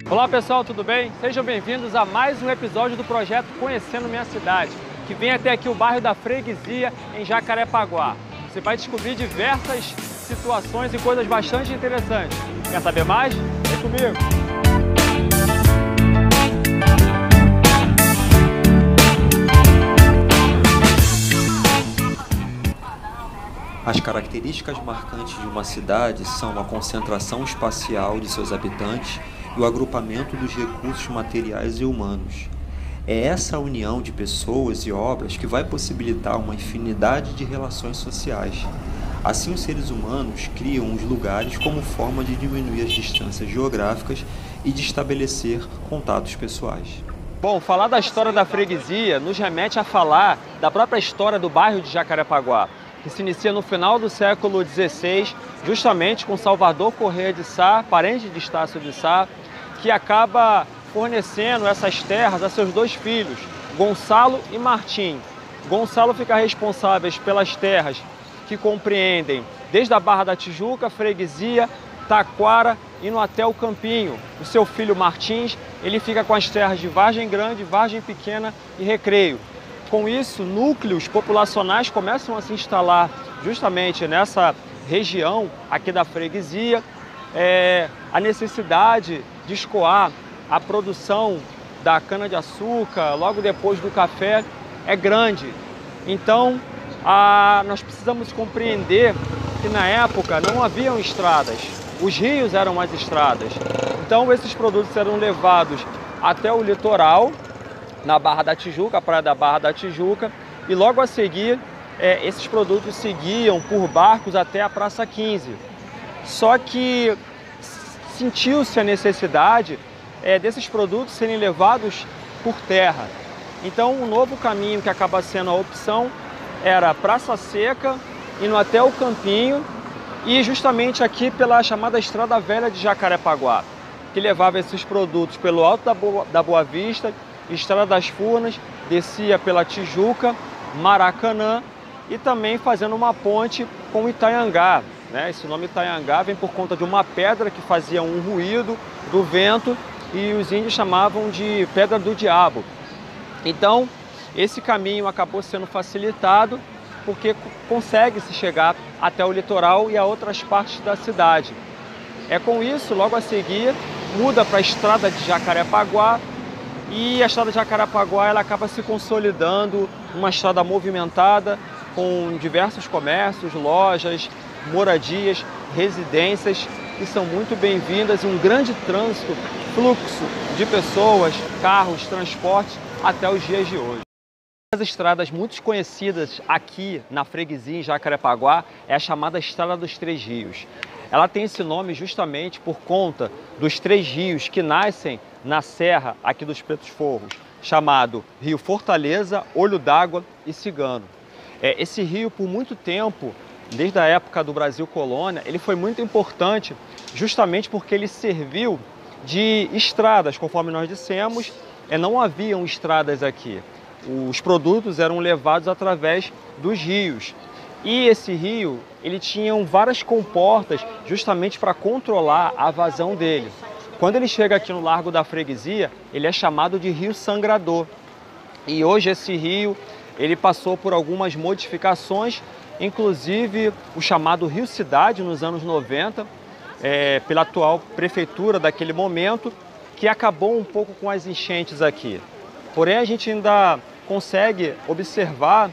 Olá pessoal, tudo bem? Sejam bem-vindos a mais um episódio do projeto Conhecendo Minha Cidade, que vem até aqui o bairro da Freguesia, em Jacarepaguá. Você vai descobrir diversas situações e coisas bastante interessantes. Quer saber mais? Vem comigo! As características marcantes de uma cidade são a concentração espacial de seus habitantes e o agrupamento dos recursos materiais e humanos. É essa união de pessoas e obras que vai possibilitar uma infinidade de relações sociais. Assim, os seres humanos criam os lugares como forma de diminuir as distâncias geográficas e de estabelecer contatos pessoais. Bom, falar da história da freguesia nos remete a falar da própria história do bairro de Jacarepaguá, que se inicia no final do século XVI, justamente com Salvador Corrêa de Sá, parente de Estácio de Sá, que acaba fornecendo essas terras a seus dois filhos, Gonçalo e Martim. Gonçalo fica responsável pelas terras que compreendem desde a Barra da Tijuca, Freguesia, Taquara, indo até o Campinho. O seu filho Martins, ele fica com as terras de Vargem Grande, Vargem Pequena e Recreio. Com isso, núcleos populacionais começam a se instalar justamente nessa região aqui da freguesia. A necessidade de escoar a produção da cana-de-açúcar, logo depois do café, é grande. Então, nós precisamos compreender que na época não haviam estradas, os rios eram as estradas. Então, esses produtos eram levados até o litoral, na Barra da Tijuca, a praia da Barra da Tijuca, e logo a seguir esses produtos seguiam por barcos até a Praça 15. Só que sentiu-se a necessidade desses produtos serem levados por terra. Então, um novo caminho que acaba sendo a opção era a Praça Seca, indo até o Campinho, e justamente aqui pela chamada Estrada Velha de Jacarepaguá, que levava esses produtos pelo Alto da Boa Vista, Estrada das Furnas, descia pela Tijuca, Maracanã e também fazendo uma ponte com Itaiangá. Esse nome Itaiangá vem por conta de uma pedra que fazia um ruído do vento e os índios chamavam de Pedra do Diabo. Então, esse caminho acabou sendo facilitado porque consegue-se chegar até o litoral e a outras partes da cidade. Com isso, logo a seguir, muda para a Estrada de Jacarepaguá, e a Estrada de Jacarepaguá ela acaba se consolidando uma estrada movimentada com diversos comércios, lojas, moradias, residências que são muito bem-vindas e um grande trânsito, fluxo de pessoas, carros, transportes até os dias de hoje. Uma das estradas muito conhecidas aqui na freguesia em Jacarepaguá é a chamada Estrada dos Três Rios. Ela tem esse nome justamente por conta dos três rios que nascem na serra aqui dos Pretos Forros, chamado Rio Fortaleza, Olho d'Água e Cigano. Esse rio, por muito tempo, desde a época do Brasil colônia, ele foi muito importante justamente porque ele serviu de estradas, conforme nós dissemos, não haviam estradas aqui. Os produtos eram levados através dos rios. E esse rio, ele tinha várias comportas justamente para controlar a vazão dele. Quando ele chega aqui no Largo da Freguesia, ele é chamado de Rio Sangrador. E hoje esse rio, ele passou por algumas modificações, inclusive o chamado Rio Cidade nos anos 90, pela atual prefeitura daquele momento, que acabou um pouco com as enchentes aqui. Porém, a gente ainda consegue observar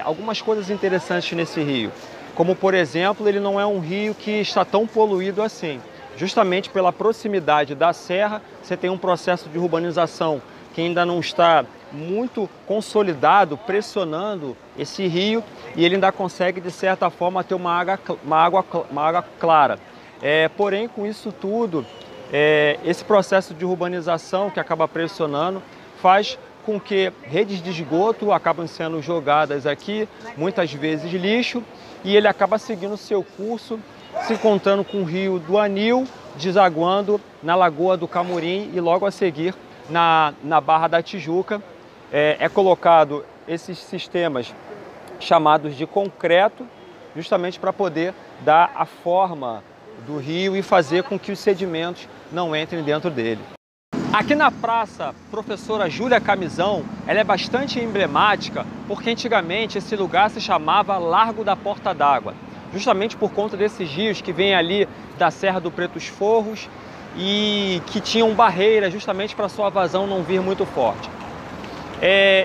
algumas coisas interessantes nesse rio. Como, por exemplo, ele não é um rio que está tão poluído assim. Justamente pela proximidade da serra, você tem um processo de urbanização que ainda não está muito consolidado, pressionando esse rio, e ele ainda consegue, de certa forma, ter uma água clara. Porém, com isso tudo, esse processo de urbanização que acaba pressionando faz com que redes de esgoto acabam sendo jogadas aqui, muitas vezes lixo, e ele acaba seguindo seu curso, se encontrando com o rio do Anil, desaguando na Lagoa do Camurim e logo a seguir na Barra da Tijuca. Colocado esses sistemas chamados de concreto, justamente para poder dar a forma do rio e fazer com que os sedimentos não entrem dentro dele. Aqui na praça Professora Júlia Camisão, ela é bastante emblemática porque antigamente esse lugar se chamava Largo da Porta d'Água, justamente por conta desses rios que vêm ali da Serra do Pretos Forros e que tinham barreira justamente para sua vazão não vir muito forte.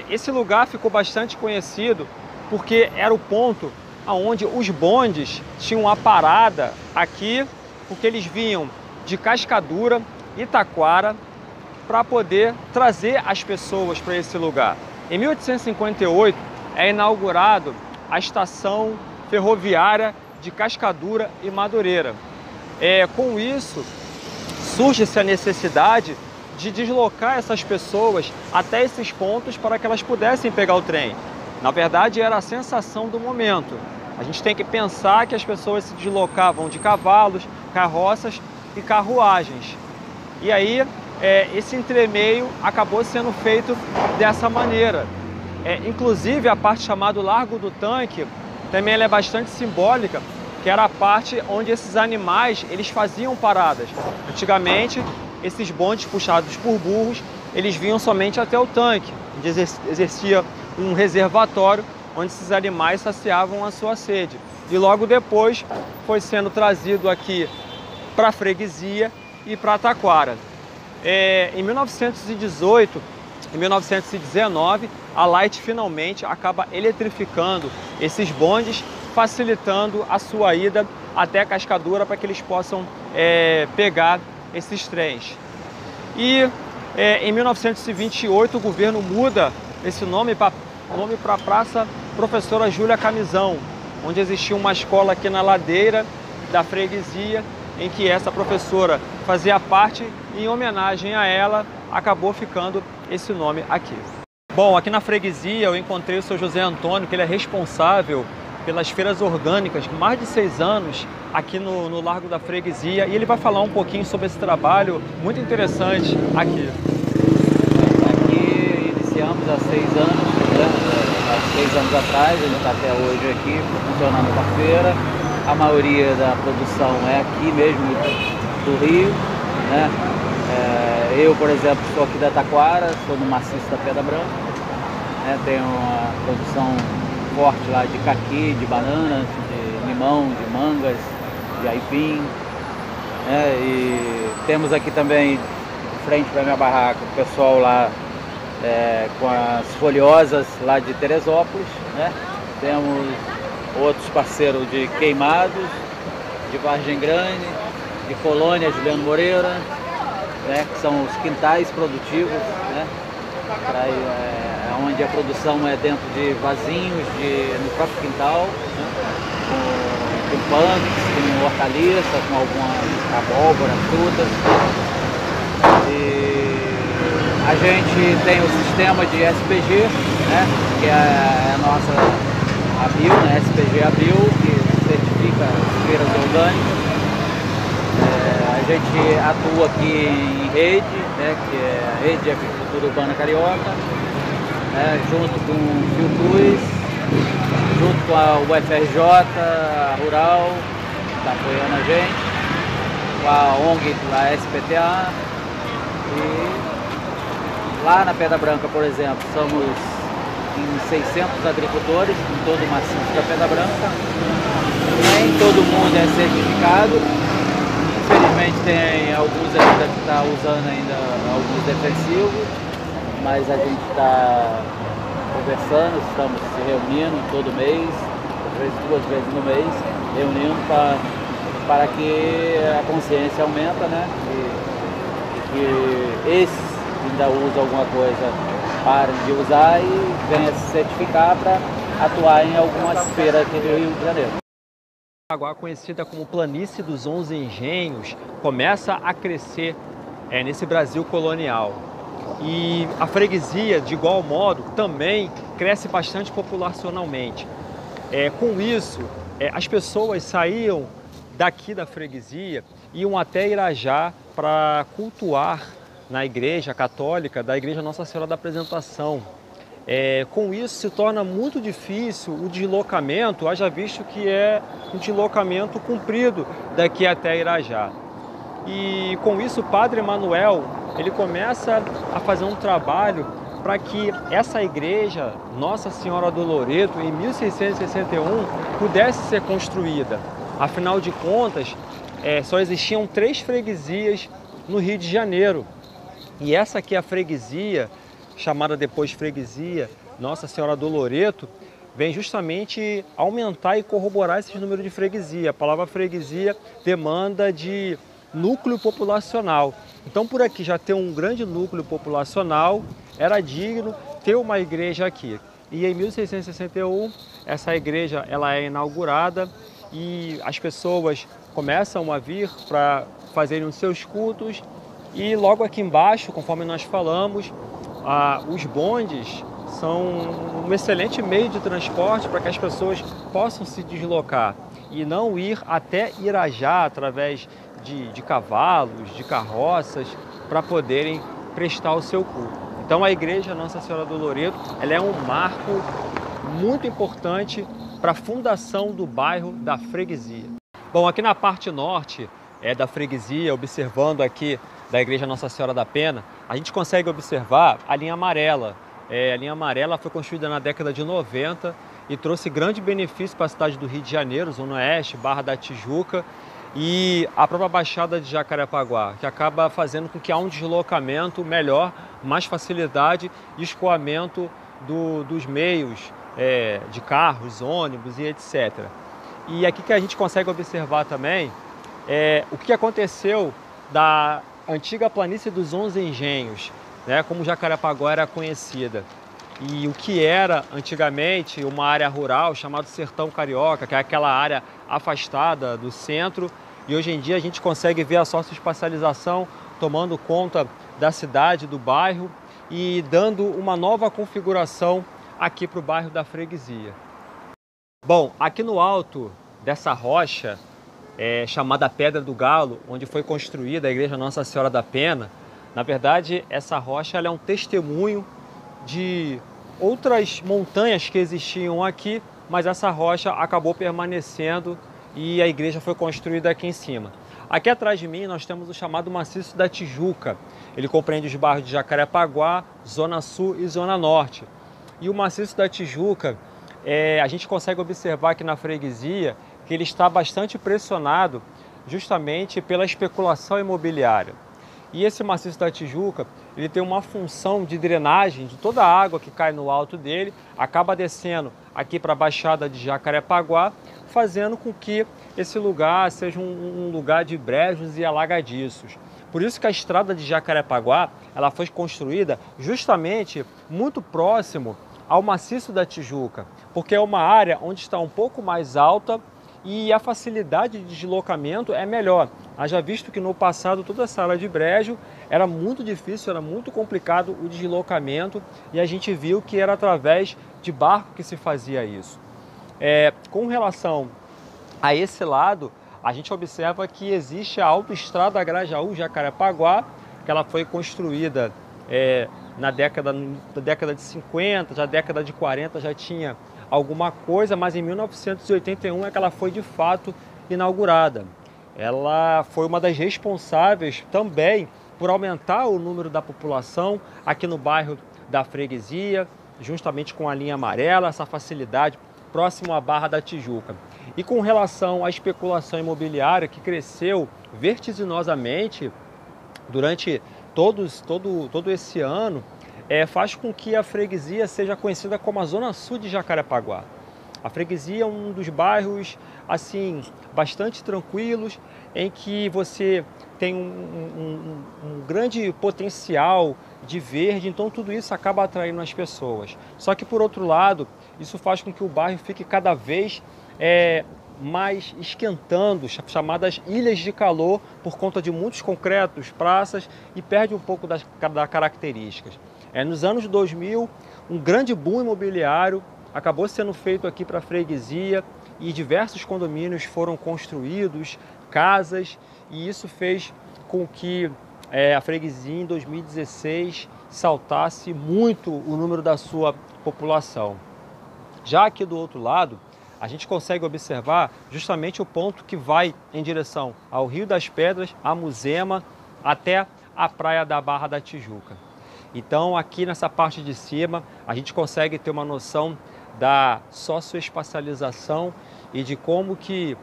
Esse lugar ficou bastante conhecido porque era o ponto onde os bondes tinham a parada aqui, porque eles vinham de Cascadura, Itaquara, para poder trazer as pessoas para esse lugar. Em 1858 é inaugurado a estação ferroviária de Cascadura e Madureira. Com isso, surge-se a necessidade de deslocar essas pessoas até esses pontos para que elas pudessem pegar o trem. Na verdade, era a sensação do momento. A gente tem que pensar que as pessoas se deslocavam de cavalos, carroças e carruagens. E aí, esse entremeio acabou sendo feito dessa maneira. Inclusive, a parte chamada Largo do Tanque também ela é bastante simbólica, que era a parte onde esses animais eles faziam paradas. Antigamente, esses bondes puxados por burros, eles vinham somente até o tanque, onde exercia um reservatório onde esses animais saciavam a sua sede. E logo depois foi sendo trazido aqui para a freguesia e para Taquara. Em 1918 e 1919, a Light finalmente acaba eletrificando esses bondes, facilitando a sua ida até Cascadura para que eles possam pegar esses trens. E em 1928 o governo muda esse nome para a Praça Professora Júlia Camisão, onde existia uma escola aqui na ladeira da freguesia, em que essa professora fazia parte e em homenagem a ela acabou ficando esse nome aqui. Bom, aqui na freguesia eu encontrei o seu José Antônio, que ele é responsável pelas feiras orgânicas, com mais de 6 anos aqui no Largo da Freguesia, e ele vai falar um pouquinho sobre esse trabalho muito interessante aqui. Aqui iniciamos há 6 anos, há 6 anos atrás, a gente está até hoje aqui funcionando com a feira. A maioria da produção é aqui mesmo do Rio, né? Eu, por exemplo, sou aqui da Taquara, sou no maciço da Pedra Branca, né? Tenho uma produção forte lá de caqui, de banana, de limão, de mangas, de aipim, né? E temos aqui também, de frente para minha barraca, o pessoal lá com as folhosas lá de Teresópolis, né? Temos outros parceiros de Queimados, de Vargem Grande, de Colônia, Juliano Moreira, né, que são os quintais produtivos, né, onde a produção é dentro de vasinhos no próprio quintal, né, com pâncreas, com hortaliça, com alguma abóbora, frutas. E a gente tem o sistema de SPG, né, que é a nossa ABIL, né, SPG ABIL, que certifica as feiras orgânicas. A gente atua aqui em rede, né, que é a Rede de Agricultura Urbana Carioca, né, junto com o Fiocruz, junto com a UFRJ, a Rural, que está apoiando a gente, com a ONG, a SPTA. E lá na Pedra Branca, por exemplo, somos em 600 agricultores em todo o maciço da Pedra Branca. Nem todo mundo é certificado. Infelizmente tem alguns ainda que estão usando ainda alguns defensivos, mas a gente está conversando, estamos se reunindo todo mês, às vezes 2 vezes no mês, reunindo para que a consciência aumenta, né? E que esses que ainda usam alguma coisa parem de usar e venham se certificar para atuar em algumas feiras aqui do Rio de Janeiro. Água, conhecida como Planície dos 11 Engenhos, começa a crescer nesse Brasil colonial. E a freguesia, de igual modo, também cresce bastante populacionalmente. Com isso, as pessoas saíam daqui da freguesia e iam até Irajá para cultuar na igreja católica da Igreja Nossa Senhora da Apresentação. Com isso se torna muito difícil o deslocamento, haja visto que é um deslocamento comprido daqui até Irajá. E com isso o Padre Manuel ele começa a fazer um trabalho para que essa igreja, Nossa Senhora do Loreto, em 1661, pudesse ser construída. Afinal de contas, só existiam 3 freguesias no Rio de Janeiro. E essa aqui é a freguesia, chamada depois freguesia Nossa Senhora do Loreto, vem justamente aumentar e corroborar esse número de freguesia. A palavra freguesia demanda de núcleo populacional. Então, por aqui já ter um grande núcleo populacional, era digno ter uma igreja aqui. E em 1661, essa igreja ela é inaugurada e as pessoas começam a vir para fazerem os seus cultos. E logo aqui embaixo, conforme nós falamos, os bondes são um excelente meio de transporte para que as pessoas possam se deslocar e não ir até Irajá através de cavalos, de carroças, para poderem prestar o seu culto. Então a igreja Nossa Senhora do Loreto, ela é um marco muito importante para a fundação do bairro da freguesia. Bom, aqui na parte norte da freguesia, observando aqui da igreja Nossa Senhora da Pena, a gente consegue observar a linha amarela. A linha amarela foi construída na década de 90 e trouxe grande benefício para a cidade do Rio de Janeiro, Zona Oeste, Barra da Tijuca e a própria Baixada de Jacarepaguá, que acaba fazendo com que há um deslocamento melhor, mais facilidade e escoamento dos meios de carros, ônibus e etc. E aqui que a gente consegue observar também o que aconteceu da antiga planície dos 11 engenhos, como Jacarepaguá era conhecida. E o que era antigamente uma área rural chamada Sertão Carioca, que é aquela área afastada do centro, e hoje em dia a gente consegue ver a socioespacialização tomando conta da cidade, do bairro e dando uma nova configuração aqui para o bairro da freguesia. Bom, aqui no alto dessa rocha, chamada Pedra do Galo, onde foi construída a igreja Nossa Senhora da Pena, na verdade essa rocha ela é um testemunho de outras montanhas que existiam aqui, mas essa rocha acabou permanecendo e a igreja foi construída aqui em cima. Aqui atrás de mim nós temos o chamado Maciço da Tijuca. Ele compreende os bairros de Jacarepaguá, Zona Sul e Zona Norte. E o Maciço da Tijuca, a gente consegue observar aqui na freguesia que ele está bastante pressionado justamente pela especulação imobiliária. E esse Maciço da Tijuca, ele tem uma função de drenagem de toda a água que cai no alto dele, acaba descendo aqui para a Baixada de Jacarepaguá, fazendo com que esse lugar seja um lugar de brejos e alagadiços. Por isso que a estrada de Jacarepaguá, ela foi construída justamente muito próximo ao Maciço da Tijuca, porque é uma área onde está um pouco mais alta e a facilidade de deslocamento é melhor. Haja visto que no passado toda essa área de brejo era muito difícil, era muito complicado o deslocamento e a gente viu que era através de barco que se fazia isso. Com relação a esse lado, a gente observa que existe a autoestrada Grajaú-Jacarepaguá, que ela foi construída na década de 50, já década de 40 já tinha alguma coisa, mas em 1981 é que ela foi de fato inaugurada. Ela foi uma das responsáveis também por aumentar o número da população aqui no bairro da freguesia, justamente com a linha amarela, essa facilidade próximo à Barra da Tijuca. E com relação à especulação imobiliária, que cresceu vertiginosamente durante todo esse ano, faz com que a freguesia seja conhecida como a Zona Sul de Jacarepaguá. A freguesia é um dos bairros assim bastante tranquilos, em que você tem um grande potencial de verde, então tudo isso acaba atraindo as pessoas. Só que, por outro lado, isso faz com que o bairro fique cada vez mais esquentando, chamadas ilhas de calor, por conta de muitos concretos, praças, e perde um pouco das características. Nos anos 2000, um grande boom imobiliário acabou sendo feito aqui para a freguesia e diversos condomínios foram construídos, casas, e isso fez com que a freguesia em 2016 saltasse muito o número da sua população. Já aqui do outro lado, a gente consegue observar justamente o ponto que vai em direção ao Rio das Pedras, a Muzema, até a praia da Barra da Tijuca. Então aqui nessa parte de cima a gente consegue ter uma noção da socioespacialização e de como que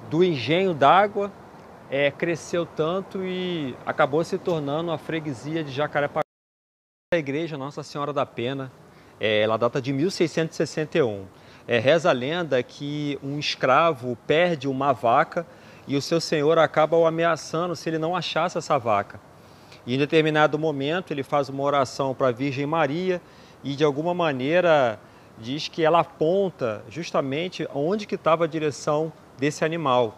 do engenho d'água cresceu tanto e acabou se tornando a freguesia de Jacarepaguá. A igreja Nossa Senhora da Pena, ela data de 1661. Reza a lenda que um escravo perde uma vaca e o seu senhor acaba o ameaçando se ele não achasse essa vaca. E em determinado momento ele faz uma oração para a Virgem Maria e de alguma maneira diz que ela aponta justamente onde que estava a direção desse animal.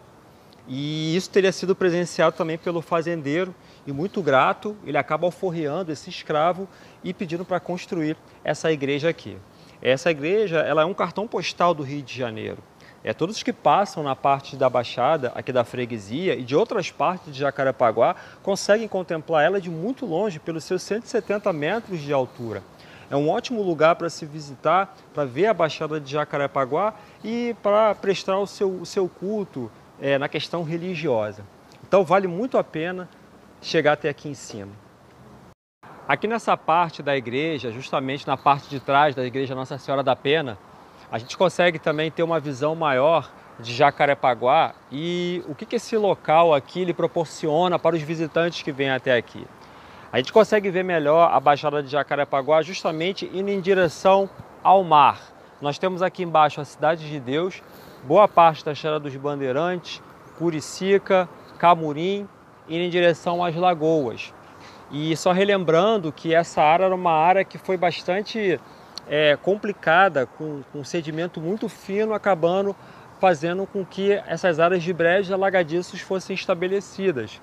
E isso teria sido presenciado também pelo fazendeiro e muito grato, ele acaba alforreando esse escravo e pedindo para construir essa igreja aqui. Essa igreja ela é um cartão postal do Rio de Janeiro. Todos os que passam na parte da Baixada, aqui da freguesia e de outras partes de Jacarepaguá, conseguem contemplar ela de muito longe pelos seus 170 metros de altura. É um ótimo lugar para se visitar, para ver a Baixada de Jacarepaguá e para prestar o seu culto na questão religiosa. Então vale muito a pena chegar até aqui em cima. Aqui nessa parte da igreja, justamente na parte de trás da igreja Nossa Senhora da Pena, a gente consegue também ter uma visão maior de Jacarepaguá e o que esse local aqui lhe proporciona para os visitantes que vêm até aqui. A gente consegue ver melhor a Baixada de Jacarepaguá justamente indo em direção ao mar. Nós temos aqui embaixo a Cidade de Deus, boa parte da Chapada dos Bandeirantes, Curicica, Camurim, indo em direção às lagoas. E só relembrando que essa área era uma área que foi bastante complicada, com sedimento muito fino, acabando fazendo com que essas áreas de brejos alagadiços fossem estabelecidas.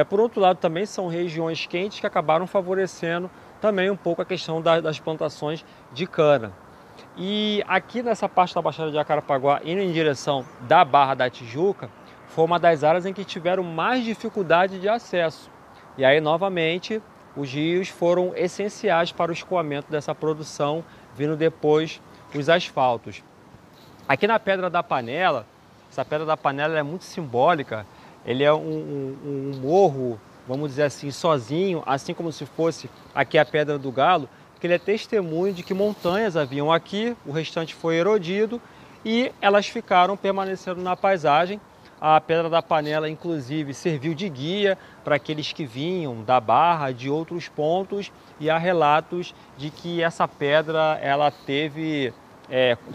Por outro lado, também são regiões quentes que acabaram favorecendo também um pouco a questão das plantações de cana. E aqui nessa parte da Baixada de Jacarepaguá, indo em direção da Barra da Tijuca, foi uma das áreas em que tiveram mais dificuldade de acesso. E aí, novamente, os rios foram essenciais para o escoamento dessa produção, vindo depois os asfaltos. Aqui na Pedra da Panela, essa Pedra da Panela é muito simbólica, ele é um morro, vamos dizer assim, sozinho, assim como se fosse aqui a Pedra do Galo, que ele é testemunho de que montanhas haviam aqui, o restante foi erodido e elas ficaram permanecendo na paisagem. A Pedra da Panela, inclusive, serviu de guia para aqueles que vinham da Barra, de outros pontos, e há relatos de que essa pedra ela teve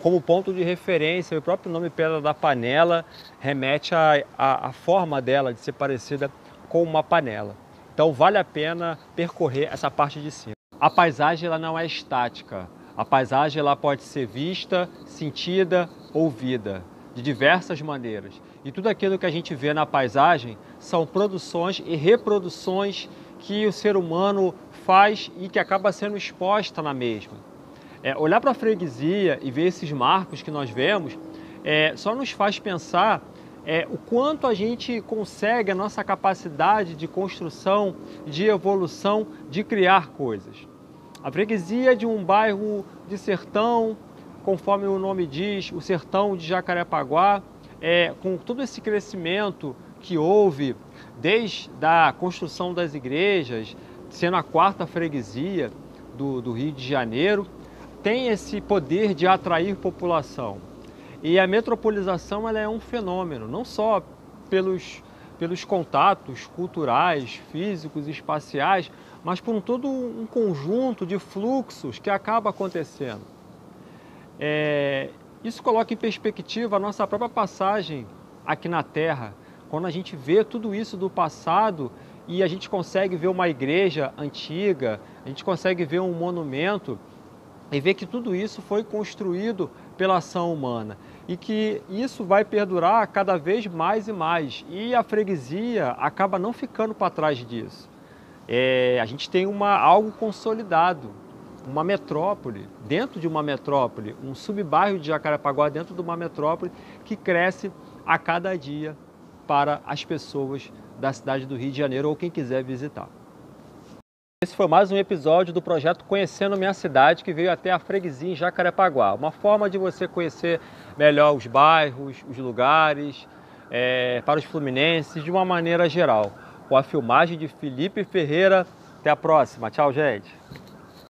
como ponto de referência, o próprio nome Pedra da Panela remete à forma dela de ser parecida com uma panela. Então vale a pena percorrer essa parte de cima. A paisagem ela não é estática, a paisagem ela pode ser vista, sentida, ouvida, de diversas maneiras. E tudo aquilo que a gente vê na paisagem são produções e reproduções que o ser humano faz e que acaba sendo exposta na mesma. Olhar para a freguesia e ver esses marcos que nós vemos só nos faz pensar o quanto a gente consegue, a nossa capacidade de construção, de evolução, de criar coisas. A freguesia de um bairro de sertão, conforme o nome diz, o sertão de Jacarepaguá, com todo esse crescimento que houve desde a construção das igrejas, sendo a 4ª freguesia do Rio de Janeiro, tem esse poder de atrair população. E a metropolização ela é um fenômeno, não só pelos contatos culturais, físicos e espaciais, mas por todo um conjunto de fluxos que acaba acontecendo. Isso coloca em perspectiva a nossa própria passagem aqui na Terra. Quando a gente vê tudo isso do passado e a gente consegue ver uma igreja antiga, a gente consegue ver um monumento e ver que tudo isso foi construído pela ação humana e que isso vai perdurar cada vez mais e mais. E a freguesia acaba não ficando para trás disso. A gente tem algo consolidado, uma metrópole, dentro de uma metrópole, um subbairro de Jacarepaguá dentro de uma metrópole que cresce a cada dia para as pessoas da cidade do Rio de Janeiro ou quem quiser visitar. Esse foi mais um episódio do projeto Conhecendo Minha Cidade, que veio até a freguesia em Jacarepaguá. Uma forma de você conhecer melhor os bairros, os lugares, para os fluminenses, de uma maneira geral. com a filmagem de Felipe Ferreira. Até a próxima. Tchau, gente.